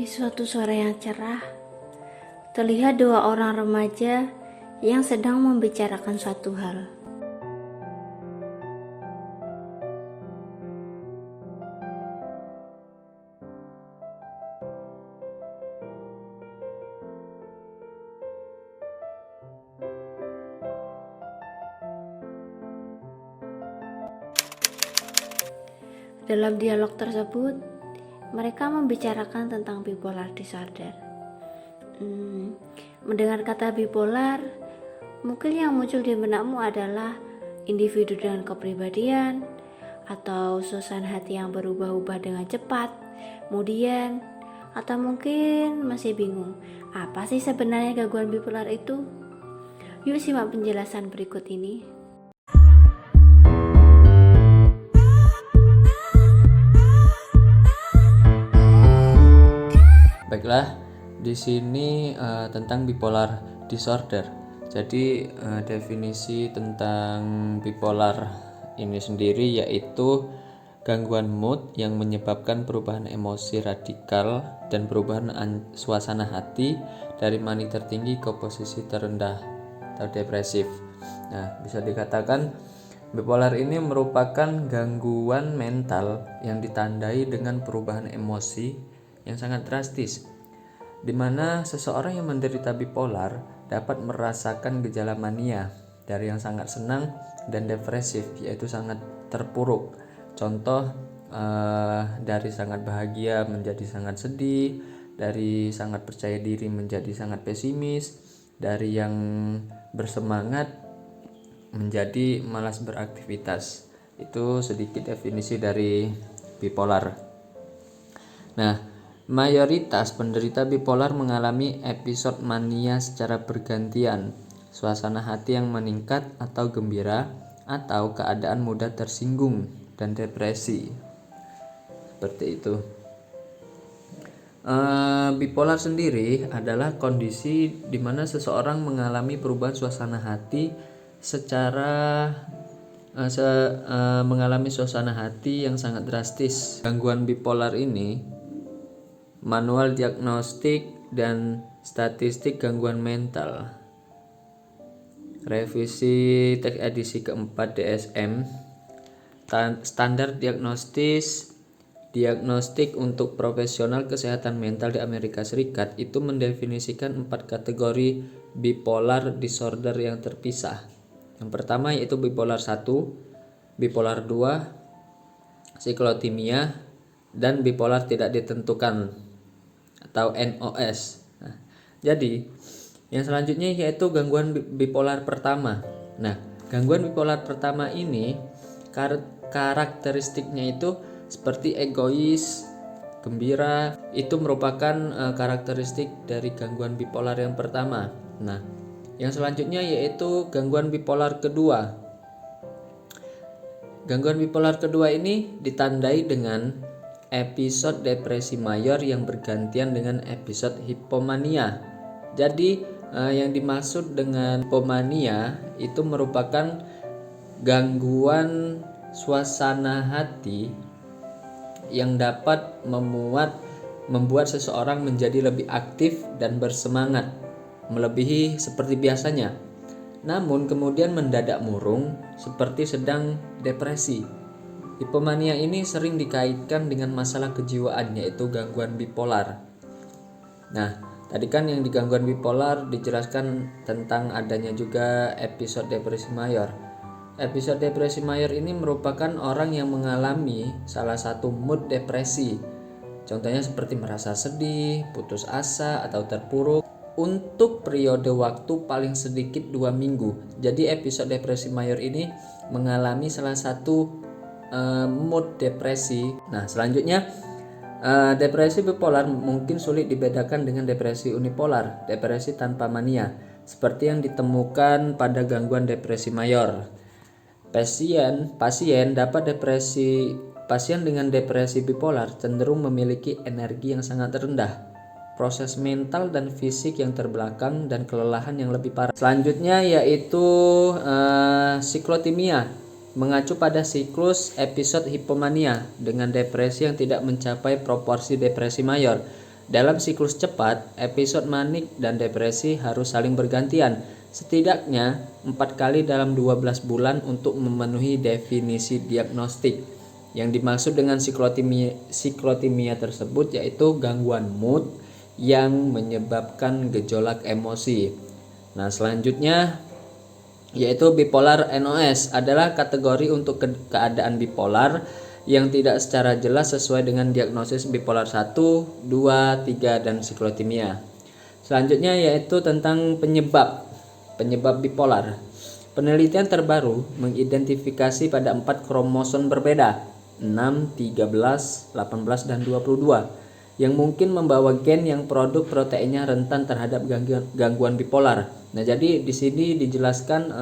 Di suatu sore yang cerah, terlihat dua orang remaja yang sedang membicarakan suatu hal. Dalam dialog tersebut, mereka membicarakan tentang bipolar disorder. Mendengar kata bipolar, mungkin yang muncul di benakmu adalah individu dengan kepribadian atau suasana hati yang berubah-ubah dengan cepat, kemudian atau mungkin masih bingung, apa sih sebenarnya gangguan bipolar itu? Yuk simak penjelasan berikut ini. Baiklah, di sini tentang bipolar disorder. Jadi definisi tentang bipolar ini sendiri yaitu gangguan mood yang menyebabkan perubahan emosi radikal dan perubahan suasana hati dari manik tertinggi ke posisi terendah atau depresif. Nah, bisa dikatakan bipolar ini merupakan gangguan mental yang ditandai dengan perubahan emosi yang sangat drastis, di mana seseorang yang menderita bipolar dapat merasakan gejala mania dari yang sangat senang dan depresif, yaitu sangat terpuruk. Contoh dari sangat bahagia menjadi sangat sedih, dari sangat percaya diri menjadi sangat pesimis, dari yang bersemangat menjadi malas beraktivitas. Itu sedikit definisi dari bipolar. Nah, mayoritas penderita bipolar mengalami episode mania secara bergantian, suasana hati yang meningkat atau gembira, atau keadaan mudah tersinggung dan depresi. Seperti itu. Bipolar sendiri adalah kondisi di mana seseorang mengalami perubahan suasana hati mengalami suasana hati yang sangat drastis. Gangguan bipolar ini Manual Diagnostik dan Statistik Gangguan Mental, revisi teks edisi keempat DSM, standar diagnostik untuk profesional kesehatan mental di Amerika Serikat itu mendefinisikan 4 kategori bipolar disorder yang terpisah. Yang pertama yaitu bipolar 1, bipolar 2, siklotimia, dan bipolar tidak ditentukan atau NOS. Nah, jadi yang selanjutnya yaitu gangguan bipolar pertama. Nah, gangguan bipolar pertama ini karakteristiknya itu seperti egois, gembira. Itu merupakan karakteristik dari gangguan bipolar yang pertama. Nah, yang selanjutnya yaitu gangguan bipolar kedua. Gangguan bipolar kedua ini ditandai dengan episode depresi mayor yang bergantian dengan episode hipomania. Jadi yang dimaksud dengan hipomania itu merupakan gangguan suasana hati yang dapat membuat seseorang menjadi lebih aktif dan bersemangat melebihi seperti biasanya, namun kemudian mendadak murung seperti sedang depresi. Hipomania ini sering dikaitkan dengan masalah kejiwaan, yaitu gangguan bipolar. Nah, tadi kan yang di gangguan bipolar dijelaskan tentang adanya juga episode depresi mayor. Episode depresi mayor ini merupakan orang yang mengalami salah satu mood depresi. Contohnya seperti merasa sedih, putus asa, atau terpuruk untuk periode waktu paling sedikit 2 minggu. Jadi episode depresi mayor ini mengalami salah satu mood depresi. Nah, selanjutnya depresi bipolar mungkin sulit dibedakan dengan depresi unipolar, depresi tanpa mania, seperti yang ditemukan pada gangguan depresi mayor. Pasien dengan depresi bipolar cenderung memiliki energi yang sangat rendah, proses mental dan fisik yang terbelakang, dan kelelahan yang lebih parah. Selanjutnya yaitu siklotimia, mengacu pada siklus episode hipomania dengan depresi yang tidak mencapai proporsi depresi mayor. Dalam siklus cepat, episode manik dan depresi harus saling bergantian, setidaknya 4 kali dalam 12 bulan untuk memenuhi definisi diagnostik. Yang dimaksud dengan siklotimia tersebut yaitu gangguan mood yang menyebabkan gejolak emosi. Nah, selanjutnya yaitu bipolar NOS adalah kategori untuk keadaan bipolar yang tidak secara jelas sesuai dengan diagnosis bipolar 1, 2, 3, dan siklotimia. Selanjutnya yaitu tentang penyebab bipolar. Penelitian terbaru mengidentifikasi pada 4 kromosom berbeda, 6, 13, 18, dan 22, yang mungkin membawa gen yang produk proteinnya rentan terhadap gangguan bipolar. Nah, jadi di sini dijelaskan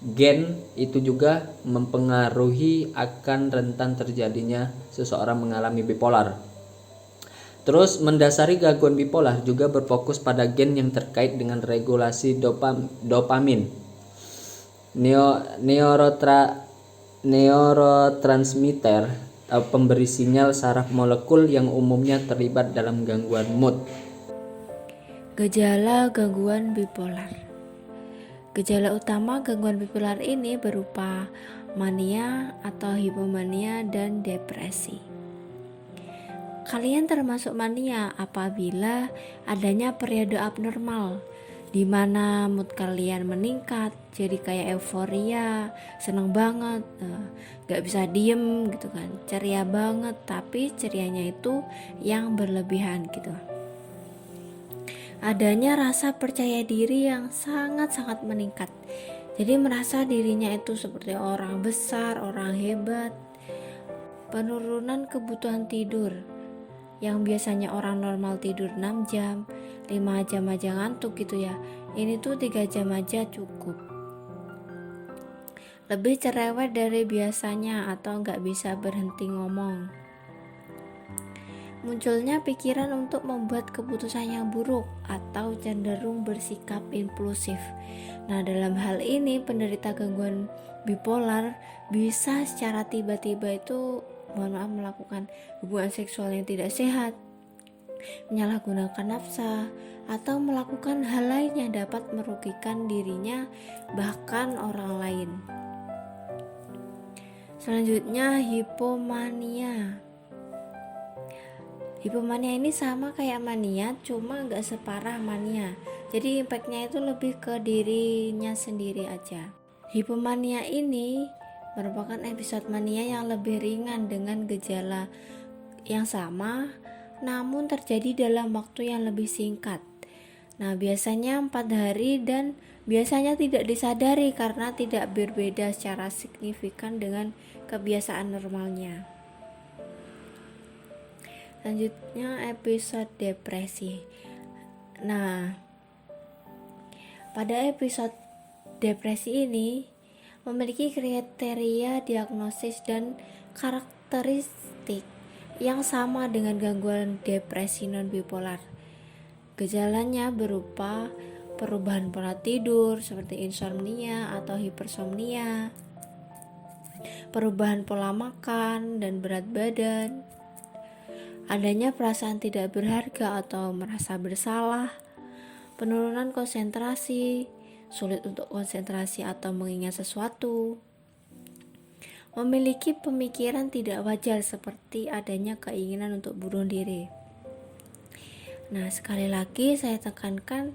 gen itu juga mempengaruhi akan rentan terjadinya seseorang mengalami bipolar. Terus mendasari gangguan bipolar juga berfokus pada gen yang terkait dengan regulasi dopamin, neurotransmitter atau pemberi sinyal saraf molekul yang umumnya terlibat dalam gangguan mood. Gejala gangguan bipolar. Gejala utama gangguan bipolar ini berupa mania atau hipomania dan depresi. Kalian termasuk mania apabila adanya periode abnormal di mana mood kalian meningkat, jadi kayak euforia, seneng banget, gak bisa diem gitu kan, ceria banget, tapi cerianya itu yang berlebihan gitu. Adanya rasa percaya diri yang sangat-sangat meningkat. Jadi merasa dirinya itu seperti orang besar, orang hebat. Penurunan kebutuhan tidur. Yang biasanya orang normal tidur 6 jam, 5 jam aja ngantuk gitu ya. Ini tuh 3 jam aja cukup. Lebih cerewet dari biasanya atau gak bisa berhenti ngomong. Munculnya pikiran untuk membuat keputusan yang buruk atau cenderung bersikap impulsif. Nah, dalam hal ini penderita gangguan bipolar bisa secara tiba-tiba itu melakukan hubungan seksual yang tidak sehat, menyalahgunakan nafsa, atau melakukan hal lain yang dapat merugikan dirinya bahkan orang lain. Selanjutnya hipomania. Hipomania ini sama kayak mania, cuma gak separah mania. Jadi impactnya itu lebih ke dirinya sendiri aja. Hipomania ini merupakan episode mania yang lebih ringan dengan gejala yang sama, namun terjadi dalam waktu yang lebih singkat. Nah, biasanya 4 hari dan biasanya tidak disadari karena tidak berbeda secara signifikan dengan kebiasaan normalnya. Selanjutnya episode depresi. Nah, pada episode depresi ini memiliki kriteria diagnosis dan karakteristik yang sama dengan gangguan depresi non-bipolar. Gejalanya berupa perubahan pola tidur seperti insomnia atau hipersomnia, perubahan pola makan dan berat badan, adanya perasaan tidak berharga atau merasa bersalah, penurunan konsentrasi, sulit untuk konsentrasi atau mengingat sesuatu, memiliki pemikiran tidak wajar seperti adanya keinginan untuk bunuh diri. Nah, sekali lagi saya tekankan,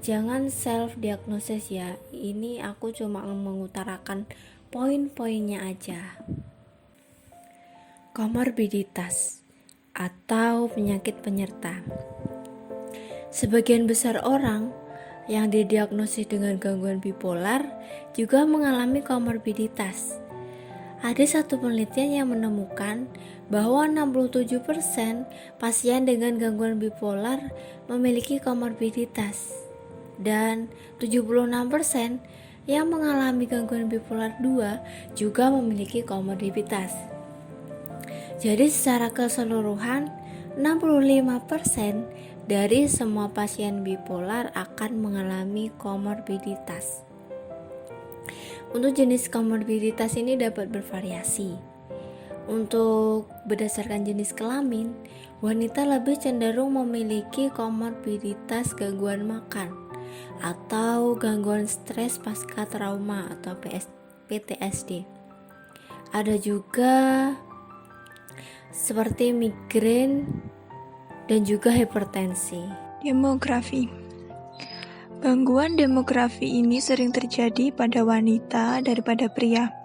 jangan self-diagnosis ya. Ini aku cuma mengutarakan poin-poinnya aja. Komorbiditas atau penyakit penyerta. Sebagian besar orang yang didiagnosis dengan gangguan bipolar juga mengalami komorbiditas. Ada satu penelitian yang menemukan bahwa 67% pasien dengan gangguan bipolar memiliki komorbiditas dan 76% yang mengalami gangguan bipolar 2 juga memiliki komorbiditas. Jadi secara keseluruhan 65% dari semua pasien bipolar akan mengalami komorbiditas. Untuk jenis komorbiditas ini dapat bervariasi. Untuk berdasarkan jenis kelamin, wanita lebih cenderung memiliki komorbiditas gangguan makan atau gangguan stres pasca trauma atau PTSD. Ada juga seperti migrain dan juga hipertensi. Demografi. Gangguan demografi ini sering terjadi pada wanita daripada pria.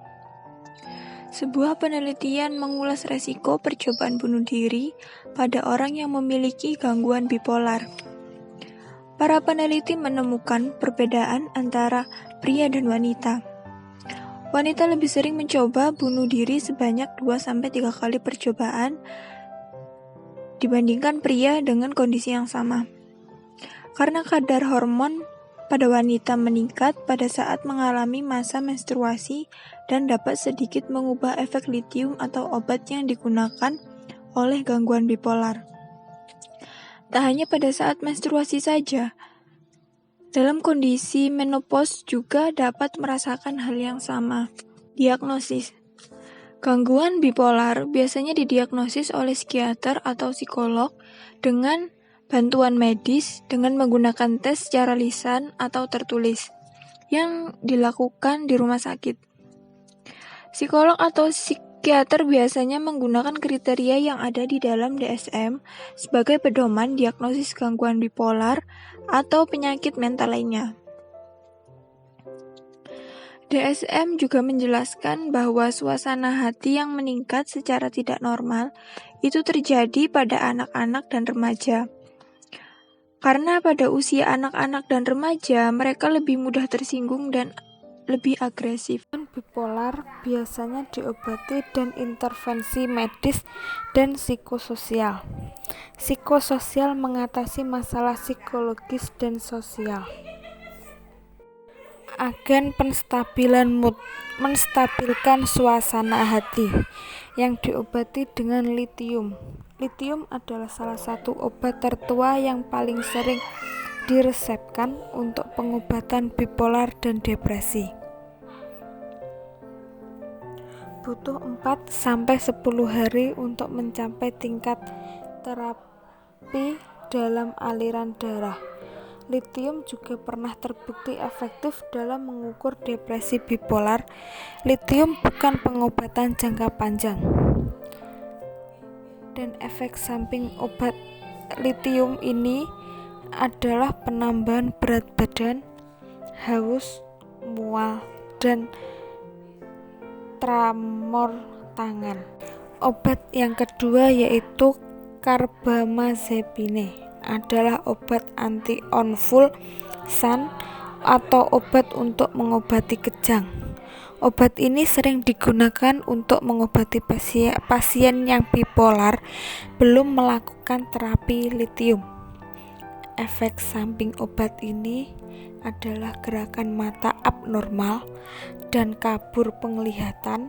Sebuah penelitian mengulas resiko percobaan bunuh diri pada orang yang memiliki gangguan bipolar. Para peneliti menemukan perbedaan antara pria dan wanita. Wanita lebih sering mencoba bunuh diri sebanyak 2-3 kali percobaan dibandingkan pria dengan kondisi yang sama. Karena kadar hormon pada wanita meningkat pada saat mengalami masa menstruasi dan dapat sedikit mengubah efek litium atau obat yang digunakan oleh gangguan bipolar. Tak hanya pada saat menstruasi saja, dalam kondisi menopause juga dapat merasakan hal yang sama. Diagnosis. Gangguan bipolar biasanya didiagnosis oleh psikiater atau psikolog dengan bantuan medis dengan menggunakan tes secara lisan atau tertulis yang dilakukan di rumah sakit. Psikolog atau psikiater biasanya menggunakan kriteria yang ada di dalam DSM sebagai pedoman diagnosis gangguan bipolar atau penyakit mental lainnya. DSM juga menjelaskan bahwa suasana hati yang meningkat secara tidak normal itu terjadi pada anak-anak dan remaja. Karena pada usia anak-anak dan remaja, mereka lebih mudah tersinggung dan lebih agresif. Bipolar biasanya diobati dan intervensi medis dan psikososial. Psikososial mengatasi masalah psikologis dan sosial. Agen penstabilan mood, menstabilkan suasana hati, yang diobati dengan litium. Litium adalah salah satu obat tertua yang paling sering diresepkan untuk pengobatan bipolar dan depresi. Butuh 4-10 hari untuk mencapai tingkat terapi dalam aliran darah. Litium juga pernah terbukti efektif dalam mengukur depresi bipolar. Litium bukan pengobatan jangka panjang. Dan efek samping obat litium ini adalah penambahan berat badan, haus, mual, dan tremor tangan. Obat yang kedua yaitu carbamazepine adalah obat anti-konvulsan atau obat untuk mengobati kejang. Obat ini sering digunakan untuk mengobati pasien yang bipolar belum melakukan terapi litium. Efek samping obat ini adalah gerakan mata abnormal dan kabur penglihatan,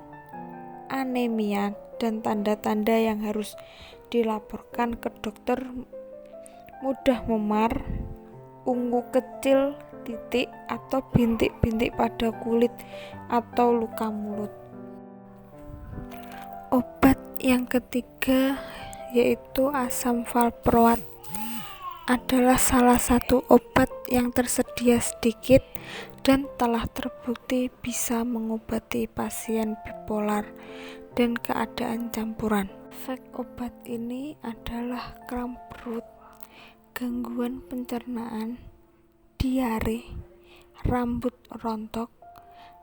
anemia, dan tanda-tanda yang harus dilaporkan ke dokter, mudah memar, ungu kecil, titik atau bintik-bintik pada kulit atau luka mulut. Obat yang ketiga yaitu asam valproat adalah salah satu obat yang tersedia sedikit dan telah terbukti bisa mengobati pasien bipolar dan keadaan campuran. Efek obat ini adalah kram perut, gangguan pencernaan, diare, rambut rontok,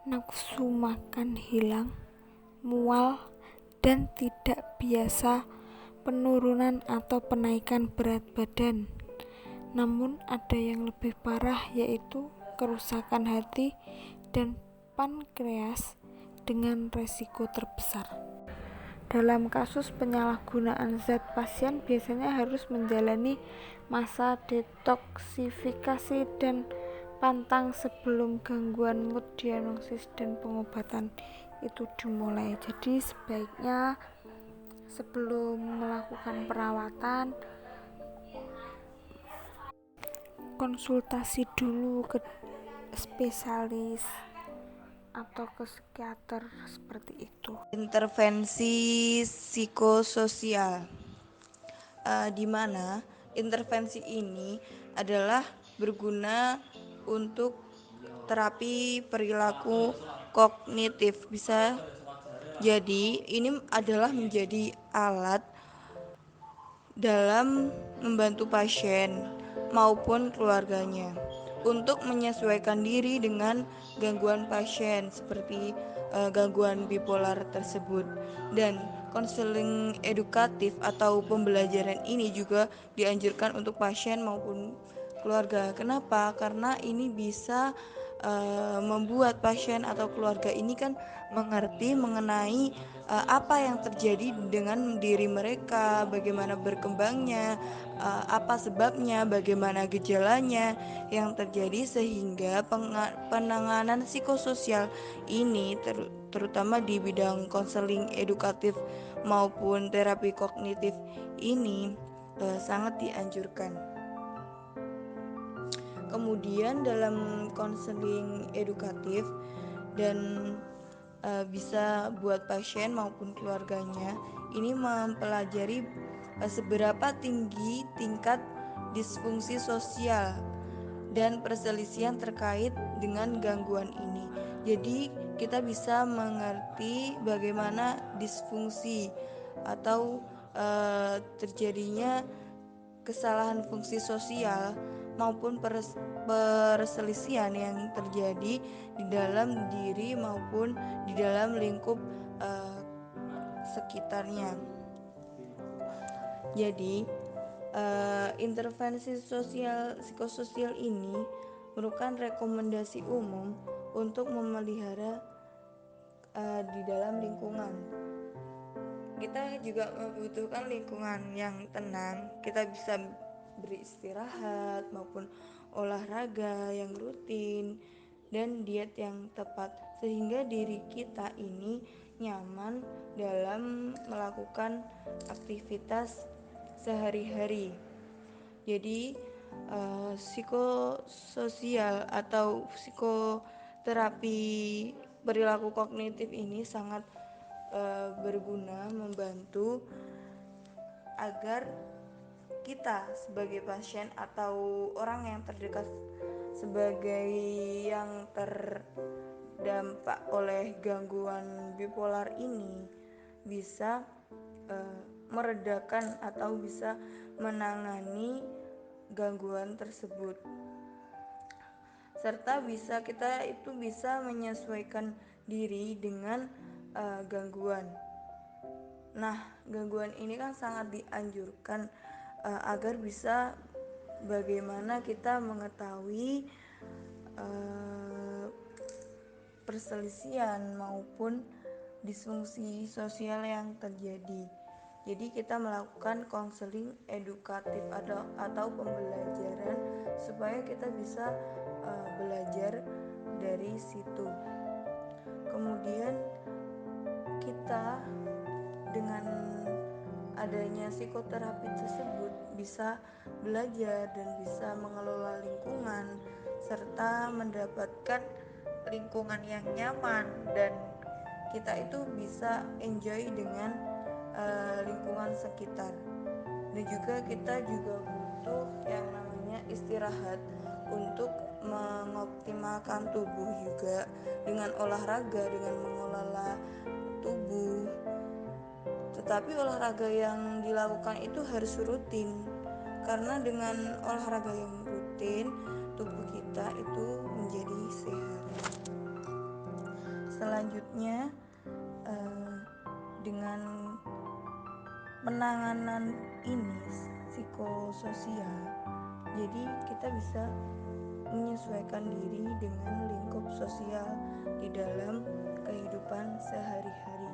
nafsu makan hilang, mual, dan tidak biasa, penurunan atau penaikan berat badan. Namun ada yang lebih parah yaitu kerusakan hati dan pankreas dengan resiko terbesar. Dalam kasus penyalahgunaan zat, pasien biasanya harus menjalani masa detoksifikasi dan pantang sebelum gangguan mood diagnosis dan pengobatan itu dimulai. Jadi sebaiknya sebelum melakukan perawatan konsultasi dulu ke spesialis atau ke psikiater seperti itu. Intervensi psikososial, di mana intervensi ini adalah berguna untuk terapi perilaku kognitif. Bisa jadi ini adalah menjadi alat dalam membantu pasien maupun keluarganya untuk menyesuaikan diri dengan gangguan pasien seperti gangguan bipolar tersebut. Dan konseling edukatif atau pembelajaran ini juga dianjurkan untuk pasien maupun keluarga. Kenapa? Karena ini bisa membuat pasien atau keluarga ini kan mengerti mengenai apa yang terjadi dengan diri mereka, bagaimana berkembangnya, apa sebabnya, bagaimana gejalanya yang terjadi, sehingga penanganan psikososial ini terutama di bidang konseling edukatif maupun terapi kognitif ini sangat dianjurkan. Kemudian dalam konseling edukatif dan bisa buat pasien maupun keluarganya ini mempelajari seberapa tinggi tingkat disfungsi sosial dan perselisihan terkait dengan gangguan ini. Jadi kita bisa mengerti bagaimana disfungsi atau terjadinya kesalahan fungsi sosial maupun perselisihan yang terjadi di dalam diri maupun di dalam lingkup sekitarnya. Jadi intervensi psikososial ini merupakan rekomendasi umum untuk memelihara di dalam lingkungan. Kita juga membutuhkan lingkungan yang tenang. Kita bisa beristirahat maupun olahraga yang rutin dan diet yang tepat sehingga diri kita ini nyaman dalam melakukan aktivitas sehari-hari. Jadi psikososial atau psikoterapi perilaku kognitif ini sangat berguna membantu agar kita sebagai pasien atau orang yang terdekat sebagai yang terdampak oleh gangguan bipolar ini bisa meredakan atau bisa menangani gangguan tersebut, serta kita itu bisa menyesuaikan diri dengan gangguan. Nah, gangguan ini kan sangat dianjurkan agar bisa bagaimana kita mengetahui perselisihan maupun disfungsi sosial yang terjadi. Jadi kita melakukan konseling edukatif atau pembelajaran supaya kita bisa belajar dari situ. Kemudian kita dengan adanya psikoterapi tersebut bisa belajar dan bisa mengelola lingkungan serta mendapatkan lingkungan yang nyaman, dan kita itu bisa enjoy dengan lingkungan sekitar. Dan juga kita juga butuh yang namanya istirahat untuk mengoptimalkan tubuh juga dengan olahraga, dengan mengelola tubuh. Tetapi olahraga yang dilakukan itu harus rutin, karena dengan olahraga yang rutin tubuh kita itu menjadi sehat. Selanjutnya dengan penanganan ini psikososial, jadi kita bisa menyesuaikan diri dengan lingkup sosial di dalam kehidupan sehari-hari.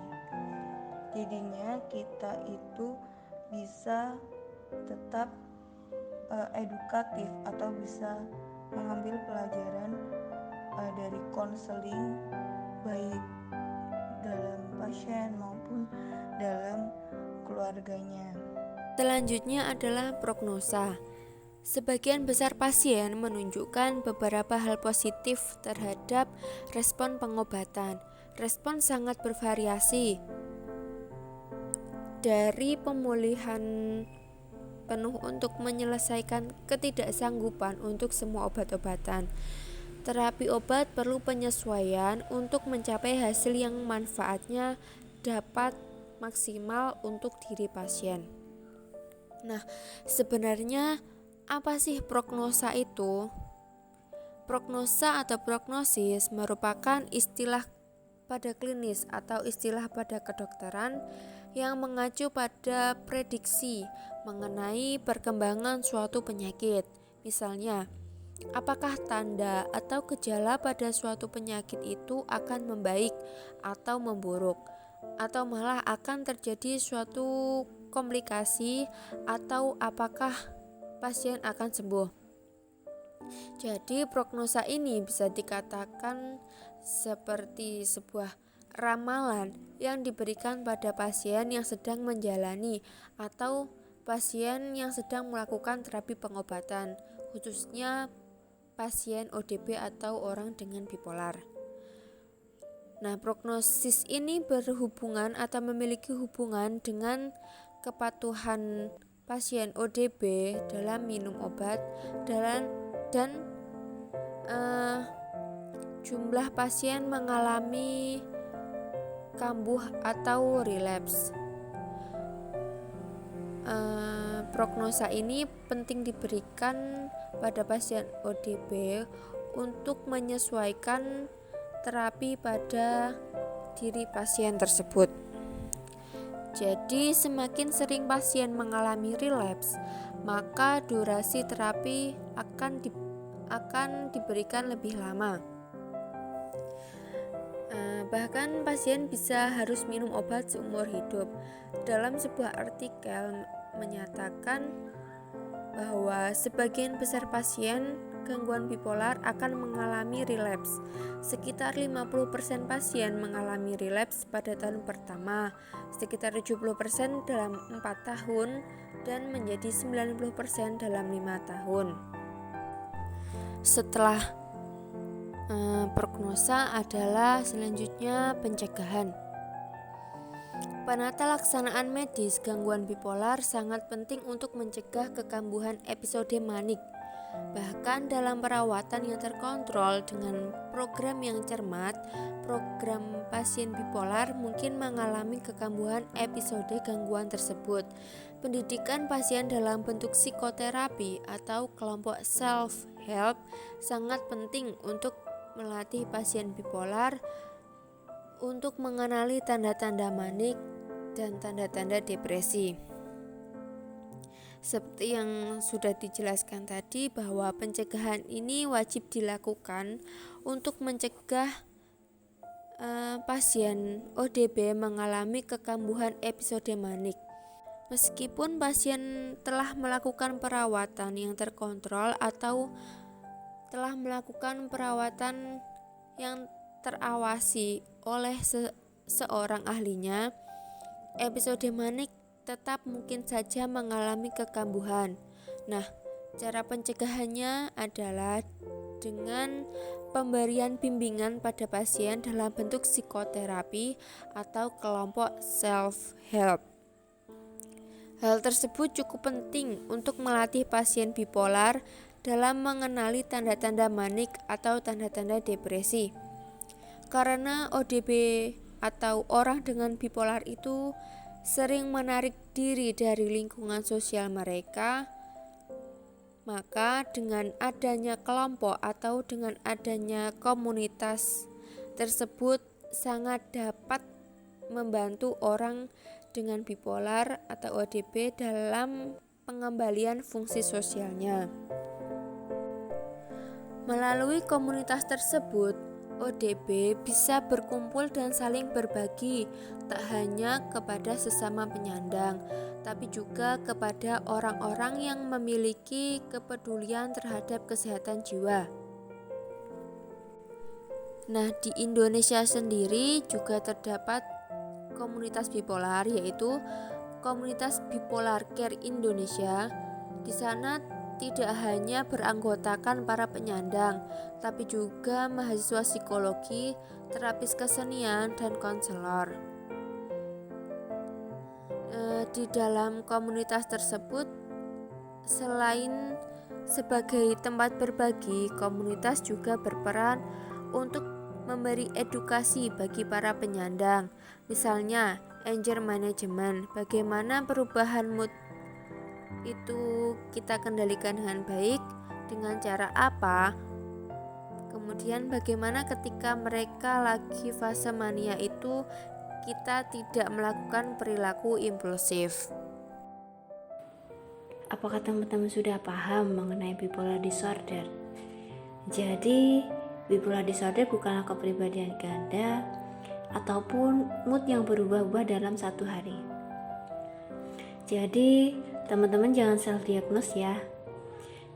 Jadinya kita itu bisa tetap edukatif atau bisa mengambil pelajaran dari konseling baik dalam pasien maupun dalam keluarganya. Selanjutnya adalah prognosa. Sebagian besar pasien menunjukkan beberapa hal positif terhadap respon pengobatan. Respon sangat bervariasi, dari pemulihan penuh untuk menyelesaikan ketidaksanggupan untuk semua obat-obatan. Terapi obat perlu penyesuaian untuk mencapai hasil yang manfaatnya dapat maksimal untuk diri pasien. Nah, sebenarnya apa sih prognosa itu? Prognosa atau prognosis merupakan istilah pada klinis atau istilah pada kedokteran yang mengacu pada prediksi mengenai perkembangan suatu penyakit. Misalnya, apakah tanda atau gejala pada suatu penyakit itu akan membaik atau memburuk, atau malah akan terjadi suatu komplikasi, atau apakah pasien akan sembuh. Jadi prognosa ini bisa dikatakan seperti sebuah ramalan yang diberikan pada pasien yang sedang menjalani atau pasien yang sedang melakukan terapi pengobatan, khususnya pasien ODP atau orang dengan bipolar. Nah, prognosis ini berhubungan atau memiliki hubungan dengan kepatuhan pasien ODP dalam minum obat dan jumlah pasien mengalami kambuh atau relapse. Prognosa ini penting diberikan pada pasien ODP untuk menyesuaikan terapi pada diri pasien tersebut. Jadi semakin sering pasien mengalami relapse, maka durasi terapi akan diberikan lebih lama. Bahkan pasien bisa harus minum obat seumur hidup. Dalam sebuah artikel menyatakan bahwa sebagian besar pasien gangguan bipolar akan mengalami relapse. Sekitar 50% pasien mengalami relapse pada tahun pertama, sekitar 70% dalam 4 tahun, dan menjadi 90% dalam 5 tahun. Setelah prognosa adalah selanjutnya pencegahan. Penata laksanaan medis gangguan bipolar sangat penting untuk mencegah kekambuhan episode manik. Bahkan dalam perawatan yang terkontrol dengan program yang cermat, program pasien bipolar mungkin mengalami kekambuhan episode gangguan tersebut. Pendidikan pasien dalam bentuk psikoterapi atau kelompok self-help sangat penting untuk melatih pasien bipolar untuk mengenali tanda-tanda manik dan tanda-tanda depresi. Seperti yang sudah dijelaskan tadi, bahwa pencegahan ini wajib dilakukan untuk mencegah pasien ODP mengalami kekambuhan episode manik. Meskipun pasien telah melakukan perawatan yang terkontrol atau telah melakukan perawatan yang terawasi oleh seorang ahlinya, episode manik tetap mungkin saja mengalami kekambuhan. Nah, cara pencegahannya adalah dengan pemberian bimbingan pada pasien dalam bentuk psikoterapi atau kelompok self-help. Hal tersebut cukup penting untuk melatih pasien bipolar dalam mengenali tanda-tanda manik atau tanda-tanda depresi. Karena ODP atau orang dengan bipolar itu sering menarik diri dari lingkungan sosial mereka, maka dengan adanya kelompok atau dengan adanya komunitas tersebut sangat dapat membantu orang dengan bipolar atau ODP dalam pengembalian fungsi sosialnya. Melalui komunitas tersebut, ODP bisa berkumpul dan saling berbagi, tak hanya kepada sesama penyandang, tapi juga kepada orang-orang yang memiliki kepedulian terhadap kesehatan jiwa. Nah, di Indonesia sendiri juga terdapat komunitas bipolar, yaitu Komunitas Bipolar Care Indonesia. Di sana tidak hanya beranggotakan para penyandang, tapi juga mahasiswa psikologi, terapis kesenian, dan konselor. Di dalam komunitas tersebut, selain sebagai tempat berbagi, komunitas juga berperan untuk memberi edukasi bagi para penyandang. Misalnya, anger management, bagaimana perubahan mood itu kita kendalikan dengan baik, dengan cara apa. Kemudian bagaimana ketika mereka lagi fase mania itu kita tidak melakukan perilaku impulsif. Apakah teman-teman sudah paham mengenai bipolar disorder? Jadi, bipolar disorder bukanlah kepribadian ganda ataupun mood yang berubah-ubah dalam satu hari. Jadi, teman-teman jangan self-diagnose ya.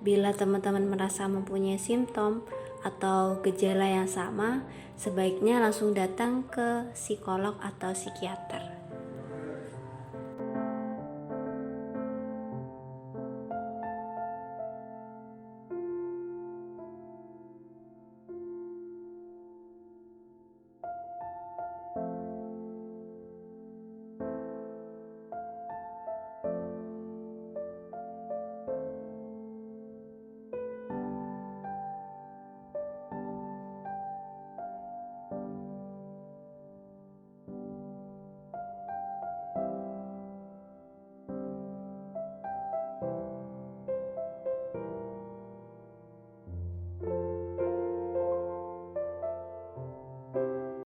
Bila teman-teman merasa mempunyai simptom atau gejala yang sama, sebaiknya langsung datang ke psikolog atau psikiater.